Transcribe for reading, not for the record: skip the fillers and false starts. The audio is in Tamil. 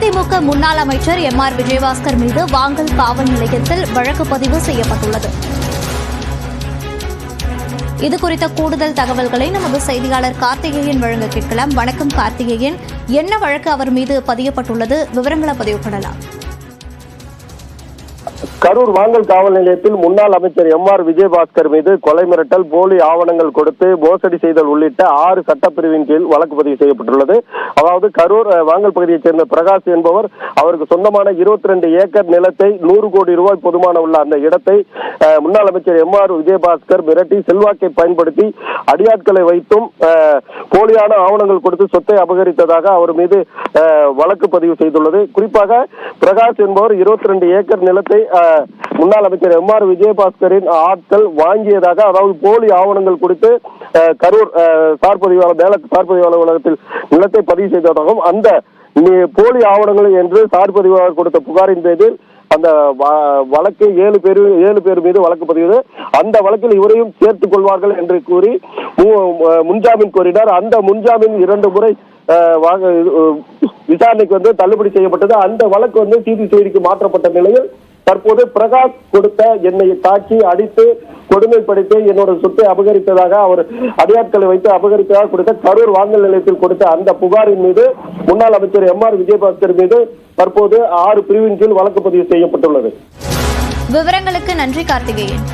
அதிமுக முன்னாள் அமைச்சர் எம்.ஆர். விஜயபாஸ்கர் மீது வாங்கல் காவல் நிலையத்தில் வழக்கு பதிவு செய்யப்பட்டுள்ளது. இதுகுறித்த கூடுதல் தகவல்களை நமது செய்தியாளர் கார்த்திகேயன் வழங்க கேட்கலாம். வணக்கம் கார்த்திகேயன், என்ன வழக்கு அவர் மீது பதியப்பட்டுள்ளது? விவரங்களை பதிவு பண்ணலாம். கரூர் வாங்கல் காவல் நிலையத்தில் முன்னாள் அமைச்சர் எம்.ஆர். விஜயபாஸ்கர் மீது கொலை மிரட்டல், போலி ஆவணங்கள் கொடுத்து மோசடி செய்தல் உள்ளிட்ட 6 சட்டப்பிரிவின் கீழ் வழக்கு பதிவு செய்யப்பட்டுள்ளது. அதாவது கரூர் வாங்கல் பகுதியைச் சேர்ந்த பிரகாஷ் என்பவர் அவருக்கு சொந்தமான 22 ஏக்கர் நிலத்தை 100 கோடி ரூபாய் பொதுமான உள்ள அந்த இடத்தை முன்னாள் அமைச்சர் எம்.ஆர். விஜயபாஸ்கர் மிரட்டி செல்வாக்கை பயன்படுத்தி அடியாட்களை வைத்தும் போலியான ஆவணங்கள் கொடுத்து சொத்தை அபகரித்ததாக அவர் மீது வழக்கு பதிவு செய்துள்ளது. குறிப்பாக பிரகாஷ் என்பவர் 22 ஏக்கர் நிலத்தை முன்னாள் அமைச்சர் எம்.ஆர். விஜயபாஸ்கரின் ஆட்கள் வாங்கியதாக, அதாவது போலி ஆவணங்கள் கொடுத்து கரூர் சார்பதிவாளர் உலகத்தில் நிலத்தை பதிவு செய்ததாகவும், அந்த போலி ஆவணங்கள் என்று சார்பதிவாளர் கொடுத்த புகாரின் பேரில் அந்த வழக்கு 7 பேர் மீது வழக்கு பதிவு. அந்த வழக்கில் இவரையும் சேர்த்துக் கொள்வார்கள் என்று கூறி முன்ஜாமீன் கோரினார். அந்த முன்ஜாமீன் 2 முறை விசாரணைக்கு தள்ளுபடி செய்யப்பட்டது. அந்த வழக்கு சிபிசிஐடிக்கு மாற்றப்பட்ட நிலையில் தற்போது பிரகாஷ் கொடுத்த என்னை தாக்கி அடித்து கொடுமைப்படுத்தி என்னோட சொத்தை அபகரித்ததாக, அவர் அடியாட்களை வைத்து அபகரித்ததாக கொடுத்த கரூர் வாங்கல் நிலையத்தில் கொடுத்த அந்த புகாரின் மீது முன்னாள் அமைச்சர் எம்.ஆர். விஜயபாஸ்கர் மீது தற்போது 6 பிரிவின் கீழ் வழக்கு பதிவு செய்யப்பட்டுள்ளது. விவரங்களுக்கு நன்றி கார்த்திகேயன்.